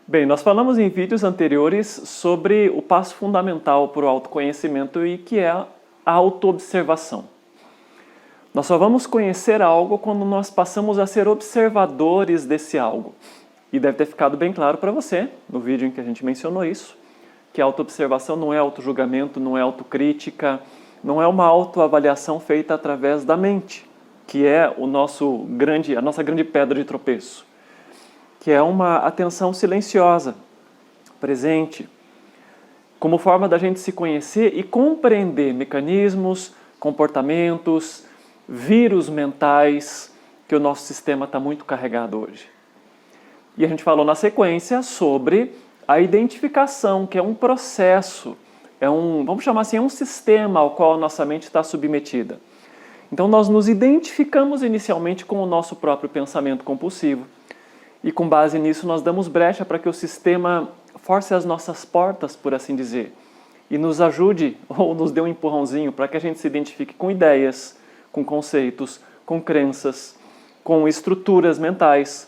Bem, nós falamos em vídeos anteriores sobre o passo fundamental para o autoconhecimento e que é a autoobservação. Nós só vamos conhecer algo quando nós passamos a ser observadores desse algo. E deve ter ficado bem claro para você, no vídeo em que a gente mencionou isso, que a autoobservação não é autojulgamento, não é autocrítica, não é uma autoavaliação feita através da mente, que é a nossa grande pedra de tropeço, que é uma atenção silenciosa, presente, como forma da gente se conhecer e compreender mecanismos, comportamentos, vírus mentais que o nosso sistema está muito carregado hoje. E a gente falou na sequência sobre a identificação, que é um processo, vamos chamar assim, é um sistema ao qual a nossa mente está submetida. Então nós nos identificamos inicialmente com o nosso próprio pensamento compulsivo e com base nisso nós damos brecha para que o sistema force as nossas portas, por assim dizer, e nos ajude ou nos dê um empurrãozinho para que a gente se identifique com ideias, com conceitos, com crenças, com estruturas mentais,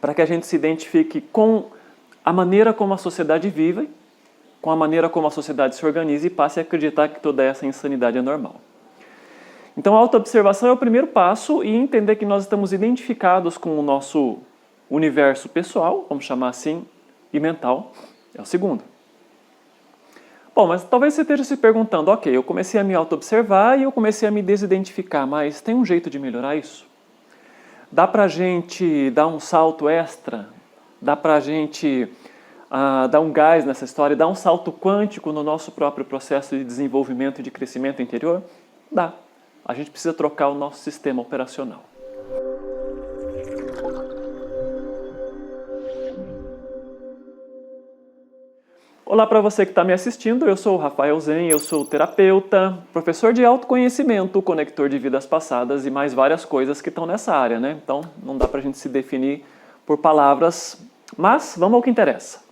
para que a gente se identifique com a maneira como a sociedade vive, com a maneira como a sociedade se organiza e passe a acreditar que toda essa insanidade é normal. Então a autoobservação é o primeiro passo e entender que nós estamos identificados com o nosso universo pessoal, vamos chamar assim, e mental, é o segundo. Bom, mas talvez você esteja se perguntando, ok, eu comecei a me autoobservar e eu comecei a me desidentificar, mas tem um jeito de melhorar isso? Dá pra gente dar um salto extra? Dá pra gente dar um gás nessa história, dar um salto quântico no nosso próprio processo de desenvolvimento e de crescimento interior? Dá. A gente precisa trocar o nosso sistema operacional. Olá para você que está me assistindo, eu sou o Rafael Zen, eu sou terapeuta, professor de autoconhecimento, conector de vidas passadas e mais várias coisas que estão nessa área, né? Então não dá para a gente se definir por palavras, mas vamos ao que interessa.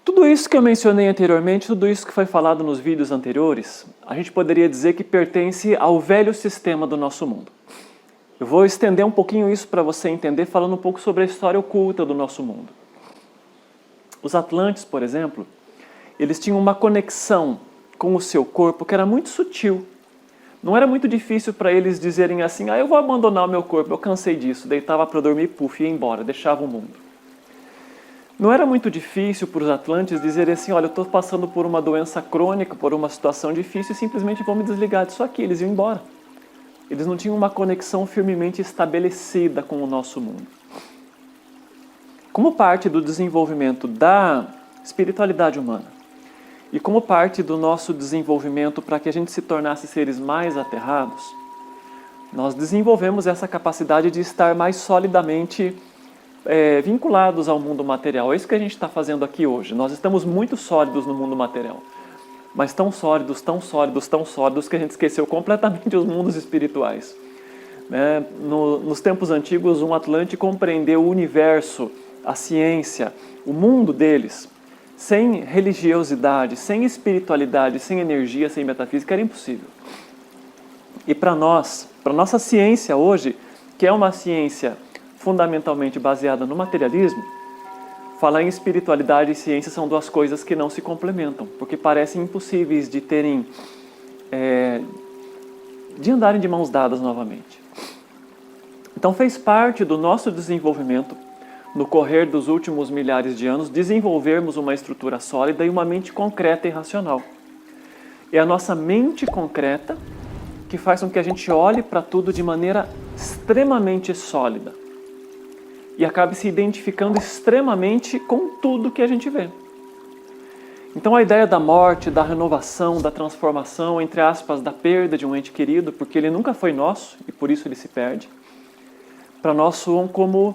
Tudo isso que eu mencionei anteriormente, tudo isso que foi falado nos vídeos anteriores, a gente poderia dizer que pertence ao velho sistema do nosso mundo. Eu vou estender um pouquinho isso para você entender, falando um pouco sobre a história oculta do nosso mundo. Os Atlantes, por exemplo, eles tinham uma conexão com o seu corpo que era muito sutil. Não era muito difícil para eles dizerem assim, eu vou abandonar o meu corpo, eu cansei disso, deitava para dormir, puf, ia embora, deixava o mundo. Não era muito difícil para os Atlantes dizerem assim, olha, eu estou passando por uma doença crônica, por uma situação difícil e simplesmente vou me desligar disso aqui, eles iam embora. Eles não tinham uma conexão firmemente estabelecida com o nosso mundo. Como parte do desenvolvimento da espiritualidade humana e como parte do nosso desenvolvimento para que a gente se tornasse seres mais aterrados, nós desenvolvemos essa capacidade de estar mais solidamente vinculados ao mundo material. É isso que a gente está fazendo aqui hoje. Nós estamos muito sólidos no mundo material, mas tão sólidos, tão sólidos, tão sólidos que a gente esqueceu completamente os mundos espirituais. Nos tempos antigos, um Atlante compreendeu o universo, a ciência, o mundo deles, sem religiosidade, sem espiritualidade, sem energia, sem metafísica, era impossível. E para nós, para nossa ciência hoje, que é uma ciência fundamentalmente baseada no materialismo, falar em espiritualidade e ciência são duas coisas que não se complementam, porque parecem impossíveis de andarem de mãos dadas novamente. Então fez parte do nosso desenvolvimento, no correr dos últimos milhares de anos, desenvolvermos uma estrutura sólida e uma mente concreta e racional. É a nossa mente concreta que faz com que a gente olhe para tudo de maneira extremamente sólida e acabe se identificando extremamente com tudo que a gente vê. Então a ideia da morte, da renovação, da transformação, entre aspas, da perda de um ente querido, porque ele nunca foi nosso e por isso ele se perde, para nós soam como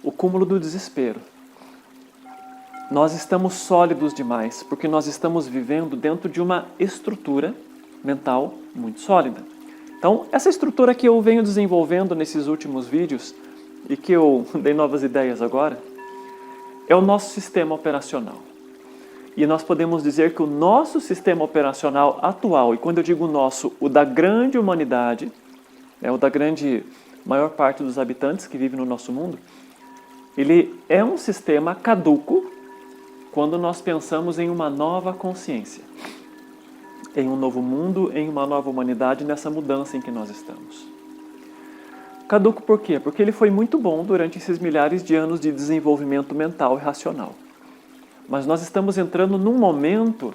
o cúmulo do desespero. Nós estamos sólidos demais, porque nós estamos vivendo dentro de uma estrutura mental muito sólida. Então, essa estrutura que eu venho desenvolvendo nesses últimos vídeos, e que eu dei novas ideias agora, é o nosso sistema operacional. E nós podemos dizer que o nosso sistema operacional atual, e quando eu digo nosso, o da grande humanidade, o da grande maior parte dos habitantes que vivem no nosso mundo, ele é um sistema caduco quando nós pensamos em uma nova consciência, em um novo mundo, em uma nova humanidade, nessa mudança em que nós estamos. Caduco por quê? Porque ele foi muito bom durante esses milhares de anos de desenvolvimento mental e racional. Mas nós estamos entrando num momento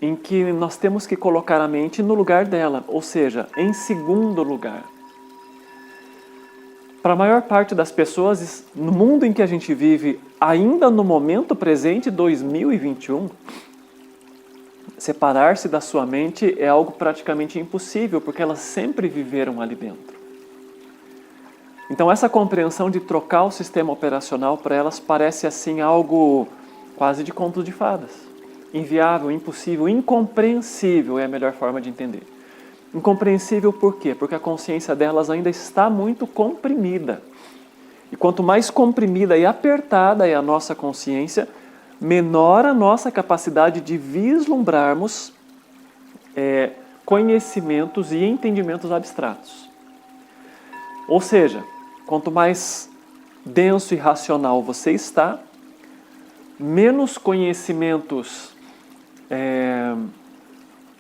em que nós temos que colocar a mente no lugar dela, ou seja, em segundo lugar. Para a maior parte das pessoas, no mundo em que a gente vive, ainda no momento presente, 2021, separar-se da sua mente é algo praticamente impossível, porque elas sempre viveram ali dentro. Então essa compreensão de trocar o sistema operacional para elas parece assim algo quase de contos de fadas. Inviável, impossível, incompreensível é a melhor forma de entender. Incompreensível por quê? Porque a consciência delas ainda está muito comprimida. E quanto mais comprimida e apertada é a nossa consciência, menor a nossa capacidade de vislumbrarmos conhecimentos e entendimentos abstratos. Ou seja, quanto mais denso e racional você está, menos conhecimentos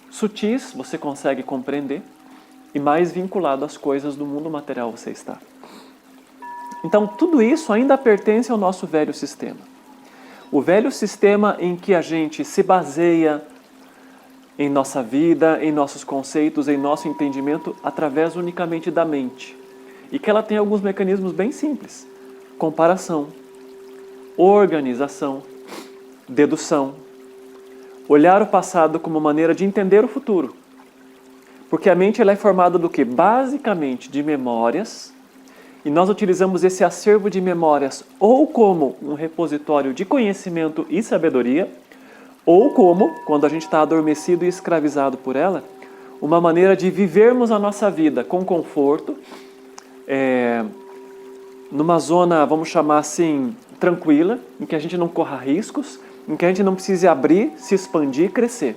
sutis você consegue compreender e mais vinculado às coisas do mundo material você está. Então, tudo isso ainda pertence ao nosso velho sistema. O velho sistema em que a gente se baseia em nossa vida, em nossos conceitos, em nosso entendimento, através unicamente da mente. E que ela tem alguns mecanismos bem simples. Comparação, organização, dedução. Olhar o passado como maneira de entender o futuro. Porque a mente ela é formada do quê? Basicamente de memórias. E nós utilizamos esse acervo de memórias ou como um repositório de conhecimento e sabedoria, ou como, quando a gente está adormecido e escravizado por ela, uma maneira de vivermos a nossa vida com conforto, numa zona, vamos chamar assim, tranquila, em que a gente não corra riscos, em que a gente não precise abrir, se expandir e crescer.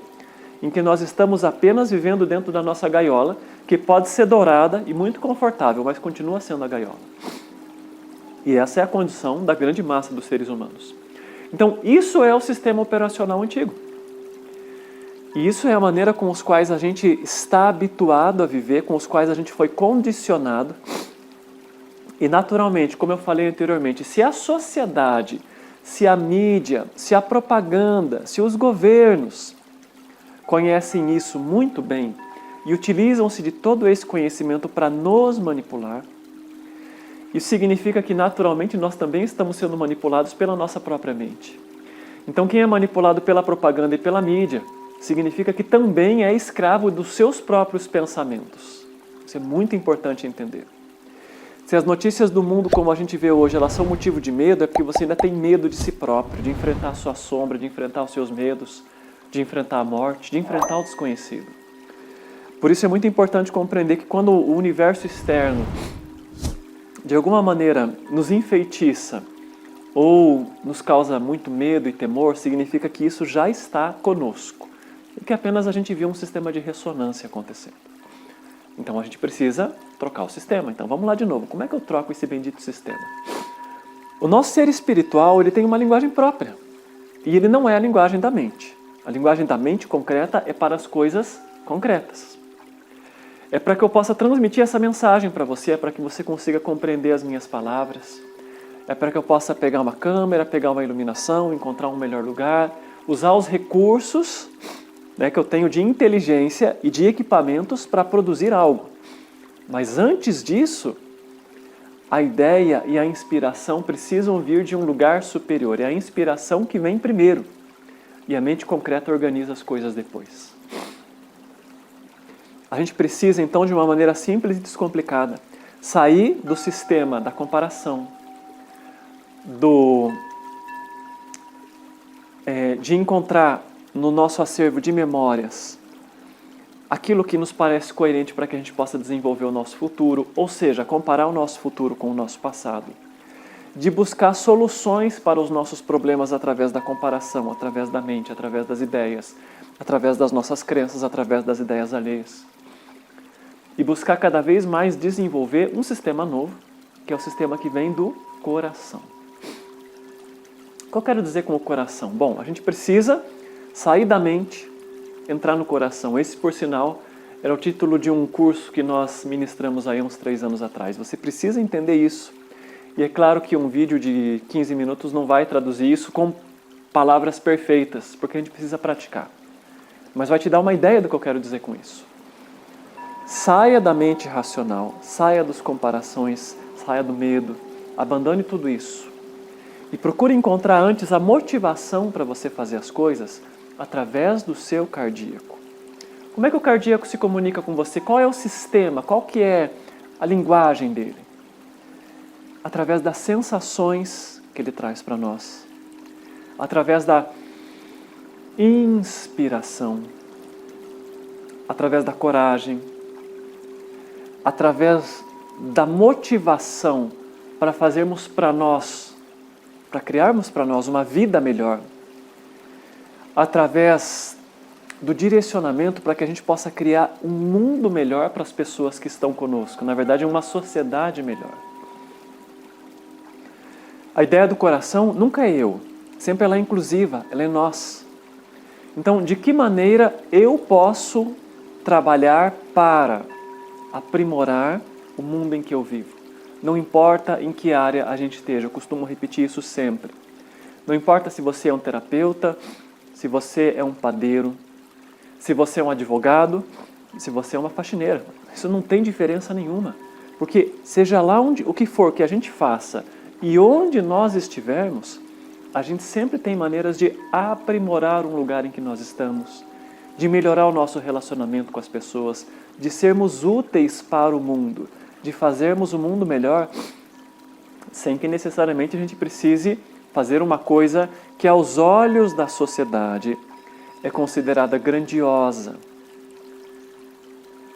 Em que nós estamos apenas vivendo dentro da nossa gaiola, que pode ser dourada e muito confortável, mas continua sendo a gaiola. E essa é a condição da grande massa dos seres humanos. Então, isso é o sistema operacional antigo. E isso é a maneira com os quais a gente está habituado a viver, com os quais a gente foi condicionado. E naturalmente, como eu falei anteriormente, se a sociedade, se a mídia, se a propaganda, se os governos conhecem isso muito bem e utilizam-se de todo esse conhecimento para nos manipular, isso significa que naturalmente nós também estamos sendo manipulados pela nossa própria mente. Então quem é manipulado pela propaganda e pela mídia significa que também é escravo dos seus próprios pensamentos. Isso é muito importante entender. Se as notícias do mundo como a gente vê hoje, elas são motivo de medo, é porque você ainda tem medo de si próprio, de enfrentar a sua sombra, de enfrentar os seus medos, de enfrentar a morte, de enfrentar o desconhecido. Por isso é muito importante compreender que quando o universo externo, de alguma maneira, nos enfeitiça ou nos causa muito medo e temor, significa que isso já está conosco. E que apenas a gente viu um sistema de ressonância acontecendo. Então a gente precisa trocar o sistema. Então vamos lá de novo. Como é que eu troco esse bendito sistema? O nosso ser espiritual ele tem uma linguagem própria. E ele não é a linguagem da mente. A linguagem da mente concreta é para as coisas concretas. É para que eu possa transmitir essa mensagem para você, é para que você consiga compreender as minhas palavras. É para que eu possa pegar uma câmera, pegar uma iluminação, encontrar um melhor lugar, usar os recursos que eu tenho de inteligência e de equipamentos para produzir algo. Mas antes disso, a ideia e a inspiração precisam vir de um lugar superior. É a inspiração que vem primeiro. E a mente concreta organiza as coisas depois. A gente precisa, então, de uma maneira simples e descomplicada, sair do sistema da comparação, de encontrar no nosso acervo de memórias aquilo que nos parece coerente para que a gente possa desenvolver o nosso futuro, ou seja, comparar o nosso futuro com o nosso passado. De buscar soluções para os nossos problemas através da comparação, através da mente, através das ideias, através das nossas crenças, através das ideias alheias. E buscar cada vez mais desenvolver um sistema novo, que é o sistema que vem do coração. O que eu quero dizer com o coração? Bom, a gente precisa sair da mente, entrar no coração. Esse, por sinal, era o título de um curso que nós ministramos aí uns 3 anos atrás. Você precisa entender isso. E é claro que um vídeo de 15 minutos não vai traduzir isso com palavras perfeitas, porque a gente precisa praticar. Mas vai te dar uma ideia do que eu quero dizer com isso. Saia da mente racional, saia das comparações, saia do medo, abandone tudo isso. E procure encontrar antes a motivação para você fazer as coisas através do seu cardíaco. Como é que o cardíaco se comunica com você? Qual é o sistema? Qual que é a linguagem dele? Através das sensações que ele traz para nós. Através da inspiração. Através da coragem. Através da motivação para fazermos para nós, para criarmos para nós uma vida melhor. Através do direcionamento para que a gente possa criar um mundo melhor para as pessoas que estão conosco. Na verdade, uma sociedade melhor. A ideia do coração nunca é eu. Sempre ela é inclusiva, ela é nós. Então, de que maneira eu posso trabalhar para aprimorar o mundo em que eu vivo? Não importa em que área a gente esteja, eu costumo repetir isso sempre. Não importa se você é um terapeuta, se você é um padeiro, se você é um advogado, se você é uma faxineira. Isso não tem diferença nenhuma. Porque seja lá o que for que a gente faça e onde nós estivermos, a gente sempre tem maneiras de aprimorar um lugar em que nós estamos, de melhorar o nosso relacionamento com as pessoas, de sermos úteis para o mundo, de fazermos o mundo melhor, sem que necessariamente a gente precise fazer uma coisa que aos olhos da sociedade é considerada grandiosa.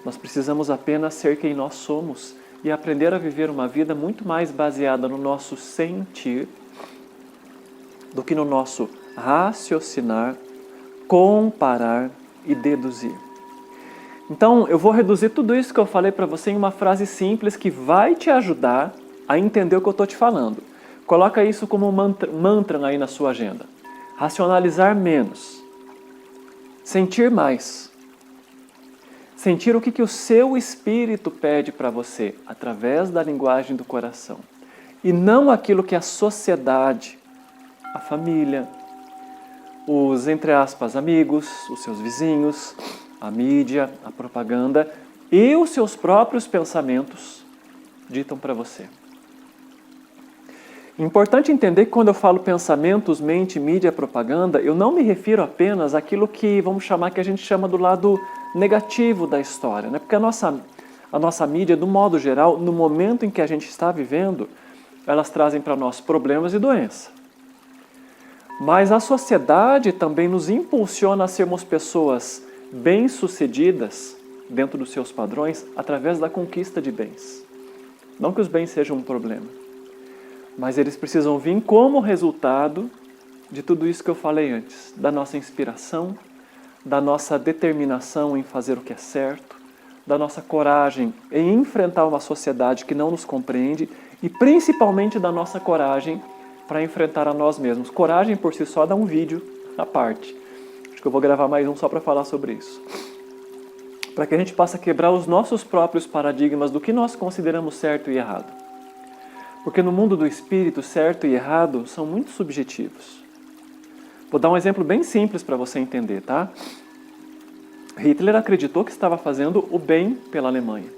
Nós precisamos apenas ser quem nós somos e aprender a viver uma vida muito mais baseada no nosso sentir do que no nosso raciocinar, comparar e deduzir. Então, eu vou reduzir tudo isso que eu falei para você em uma frase simples que vai te ajudar a entender o que eu estou te falando. Coloca isso como um mantra aí na sua agenda. Racionalizar menos. Sentir mais. Sentir o que o seu espírito pede para você, através da linguagem do coração. E não aquilo que a sociedade, a família, os, entre aspas, amigos, os seus vizinhos, a mídia, a propaganda e os seus próprios pensamentos ditam para você. Importante entender que quando eu falo pensamentos, mente, mídia, propaganda, eu não me refiro apenas àquilo que vamos chamar, que a gente chama do lado negativo da história, né? Porque a nossa mídia, do modo geral, no momento em que a gente está vivendo, elas trazem para nós problemas e doença. Mas a sociedade também nos impulsiona a sermos pessoas bem-sucedidas dentro dos seus padrões através da conquista de bens. Não que os bens sejam um problema, mas eles precisam vir como resultado de tudo isso que eu falei antes, da nossa inspiração, da nossa determinação em fazer o que é certo, da nossa coragem em enfrentar uma sociedade que não nos compreende e principalmente da nossa coragem para enfrentar a nós mesmos. Coragem por si só dá um vídeo à parte. Acho que eu vou gravar mais um só para falar sobre isso. Para que a gente possa quebrar os nossos próprios paradigmas do que nós consideramos certo e errado. Porque no mundo do espírito, certo e errado são muito subjetivos. Vou dar um exemplo bem simples para você entender, tá? Hitler acreditou que estava fazendo o bem pela Alemanha.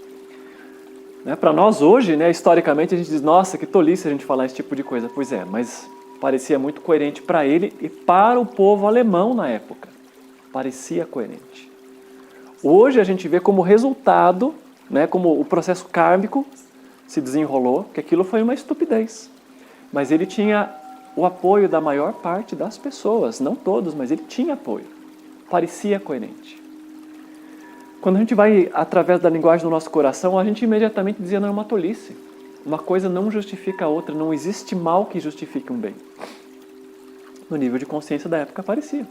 Né? Para nós hoje, né, historicamente, a gente diz, nossa, que tolice a gente falar esse tipo de coisa. Pois é, mas parecia muito coerente para ele e para o povo alemão na época. Parecia coerente. Hoje a gente vê como resultado, né, como o processo kármico se desenrolou, que aquilo foi uma estupidez. Mas ele tinha o apoio da maior parte das pessoas, não todos, mas ele tinha apoio. Parecia coerente. Quando a gente vai através da linguagem do nosso coração, a gente imediatamente dizia, não, é uma tolice. Uma coisa não justifica a outra, não existe mal que justifique um bem. No nível de consciência da época parecia.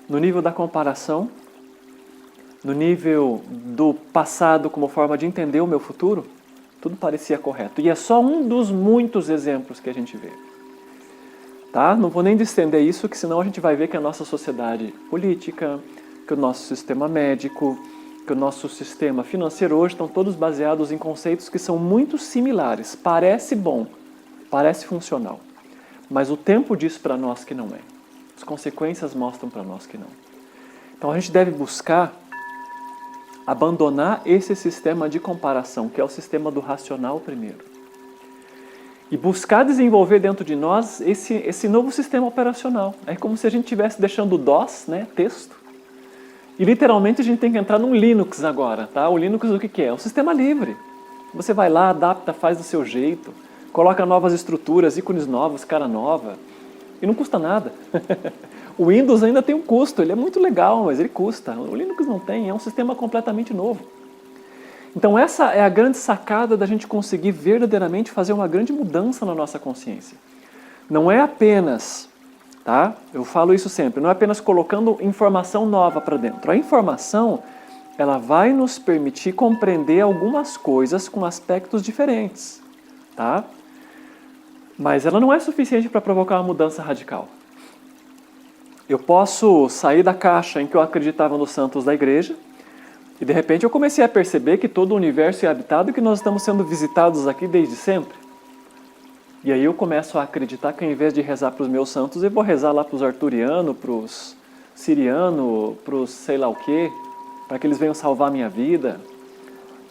No nível da comparação, no nível do passado como forma de entender o meu futuro, tudo parecia correto. E é só um dos muitos exemplos que a gente vê. Tá? Não vou nem estender isso, que senão a gente vai ver que a nossa sociedade política, que o nosso sistema médico, que o nosso sistema financeiro hoje estão todos baseados em conceitos que são muito similares. Parece bom, parece funcional, mas o tempo diz para nós que não é. As consequências mostram para nós que não. Então a gente deve buscar abandonar esse sistema de comparação, que é o sistema do racional primeiro. E buscar desenvolver dentro de nós esse novo sistema operacional. É como se a gente estivesse deixando o DOS, né, texto, e literalmente a gente tem que entrar num Linux agora. Tá? O Linux o que é? É um sistema livre. Você vai lá, adapta, faz do seu jeito, coloca novas estruturas, ícones novos, cara nova, e não custa nada. O Windows ainda tem um custo, ele é muito legal, mas ele custa. O Linux não tem, é um sistema completamente novo. Então essa é a grande sacada da gente conseguir verdadeiramente fazer uma grande mudança na nossa consciência. Não é apenas, tá? Eu falo isso sempre, não é apenas colocando informação nova para dentro. A informação, ela vai nos permitir compreender algumas coisas com aspectos diferentes, tá? Mas ela não é suficiente para provocar uma mudança radical. Eu posso sair da caixa em que eu acreditava nos santos da igreja, e de repente eu comecei a perceber que todo o universo é habitado e que nós estamos sendo visitados aqui desde sempre. E aí eu começo a acreditar que ao invés de rezar para os meus santos, eu vou rezar lá para os arturianos, para os sirianos, para os sei lá o quê, para que eles venham salvar a minha vida,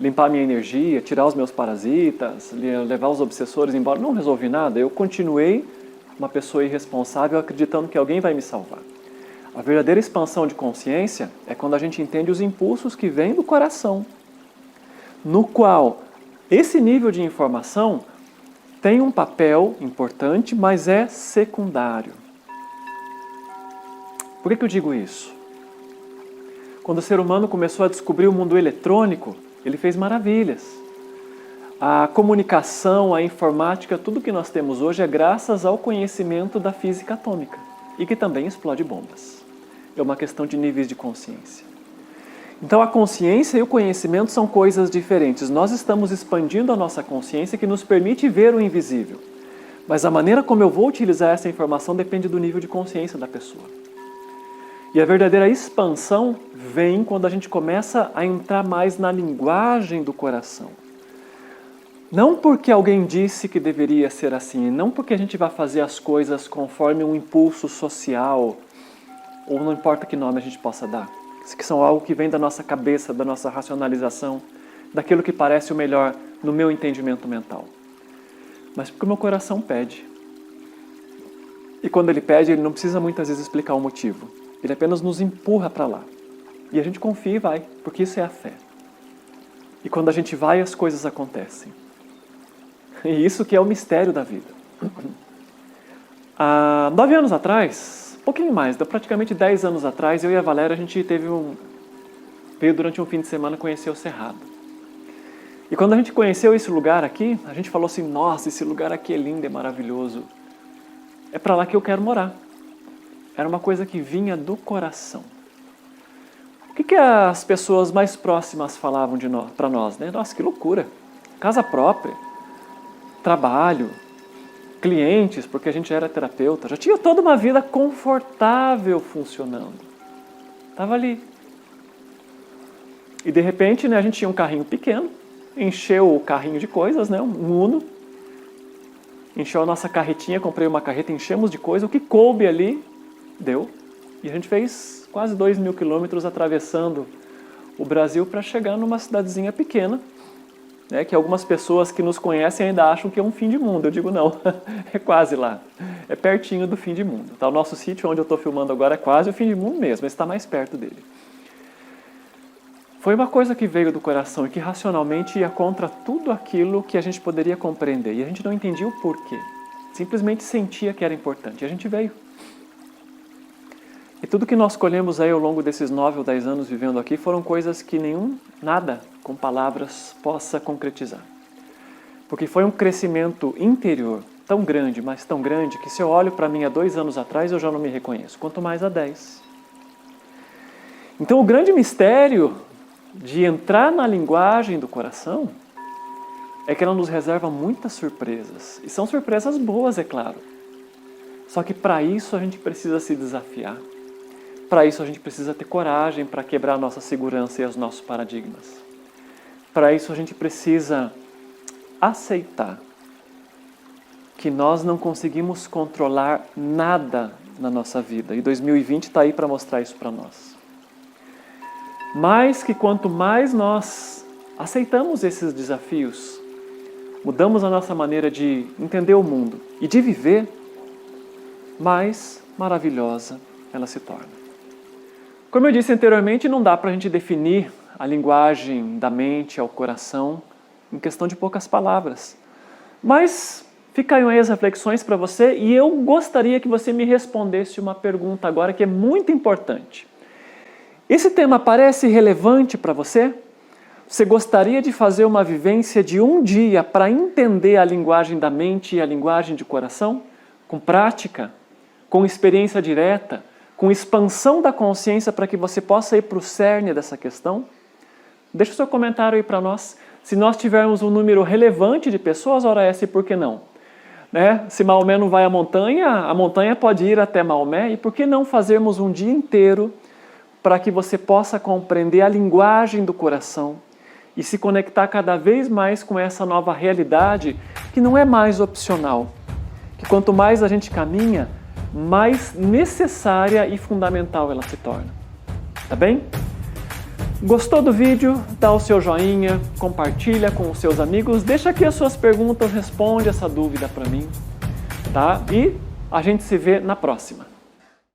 limpar a minha energia, tirar os meus parasitas, levar os obsessores embora. Não resolvi nada, eu continuei uma pessoa irresponsável acreditando que alguém vai me salvar. A verdadeira expansão de consciência é quando a gente entende os impulsos que vêm do coração, no qual esse nível de informação tem um papel importante, mas é secundário. Por que eu digo isso? Quando o ser humano começou a descobrir o mundo eletrônico, ele fez maravilhas. A comunicação, a informática, tudo que nós temos hoje é graças ao conhecimento da física atômica e que também explode bombas. É uma questão de níveis de consciência. Então a consciência e o conhecimento são coisas diferentes. Nós estamos expandindo a nossa consciência que nos permite ver o invisível. Mas a maneira como eu vou utilizar essa informação depende do nível de consciência da pessoa. E a verdadeira expansão vem quando a gente começa a entrar mais na linguagem do coração. Não porque alguém disse que deveria ser assim, não porque a gente vai fazer as coisas conforme um impulso social, ou não importa que nome a gente possa dar, que são algo que vem da nossa cabeça, da nossa racionalização, daquilo que parece o melhor no meu entendimento mental. Mas porque o meu coração pede. E quando ele pede, ele não precisa muitas vezes explicar o motivo. Ele apenas nos empurra para lá. E a gente confia e vai, porque isso é a fé. E quando a gente vai, as coisas acontecem. E isso que é o mistério da vida. Há 9 anos atrás, um pouquinho mais, praticamente 10 anos atrás, eu e a Valéria, a gente veio durante um fim de semana conhecer o Cerrado. E quando a gente conheceu esse lugar aqui, a gente falou assim, nossa, esse lugar aqui é lindo, é maravilhoso. É para lá que eu quero morar. Era uma coisa que vinha do coração. O que as pessoas mais próximas falavam para nós, né? Nossa, que loucura. Casa própria, trabalho, clientes, porque a gente era terapeuta, já tinha toda uma vida confortável funcionando. Estava ali. E de repente, né, a gente tinha um carrinho pequeno, encheu o carrinho de coisas, né, um Uno, encheu a nossa carretinha, comprei uma carreta, enchemos de coisa, o que coube ali, deu. E a gente fez quase 2.000 quilômetros atravessando o Brasil para chegar numa cidadezinha pequena, né, que algumas pessoas que nos conhecem ainda acham que é um fim de mundo. Eu digo não, é quase lá, é pertinho do fim de mundo. Tá, o nosso sítio onde eu estou filmando agora é quase o fim de mundo mesmo, mas está mais perto dele. Foi uma coisa que veio do coração e que racionalmente ia contra tudo aquilo que a gente poderia compreender. E a gente não entendia o porquê, simplesmente sentia que era importante. E a gente veio. E tudo que nós colhemos aí ao longo desses 9 ou 10 anos vivendo aqui foram coisas que nada com palavras possa concretizar. Porque foi um crescimento interior tão grande, mas tão grande, que se eu olho para mim há 2 anos atrás, eu já não me reconheço, quanto mais há 10. Então o grande mistério de entrar na linguagem do coração é que ela nos reserva muitas surpresas. E são surpresas boas, é claro. Só que para isso a gente precisa se desafiar. Para isso a gente precisa ter coragem para quebrar a nossa segurança e os nossos paradigmas. Para isso a gente precisa aceitar que nós não conseguimos controlar nada na nossa vida. E 2020 está aí para mostrar isso para nós. Mas que quanto mais nós aceitamos esses desafios, mudamos a nossa maneira de entender o mundo e de viver, mais maravilhosa ela se torna. Como eu disse anteriormente, não dá para a gente definir a linguagem da mente ao coração em questão de poucas palavras. Mas fica aí as reflexões para você e eu gostaria que você me respondesse uma pergunta agora que é muito importante. Esse tema parece relevante para você? Você gostaria de fazer uma vivência de um dia para entender a linguagem da mente e a linguagem de coração? Com prática, com experiência direta, com expansão da consciência para que você possa ir para o cerne dessa questão? Deixa o seu comentário aí para nós. Se nós tivermos um número relevante de pessoas, ora essa e por que não? Né? Se Maomé não vai à montanha, a montanha pode ir até Maomé, e por que não fazermos um dia inteiro para que você possa compreender a linguagem do coração e se conectar cada vez mais com essa nova realidade que não é mais opcional, que quanto mais a gente caminha, mais necessária e fundamental ela se torna. Tá bem? Gostou do vídeo? Dá o seu joinha, compartilha com os seus amigos, deixa aqui as suas perguntas, responde essa dúvida para mim, tá? E a gente se vê na próxima.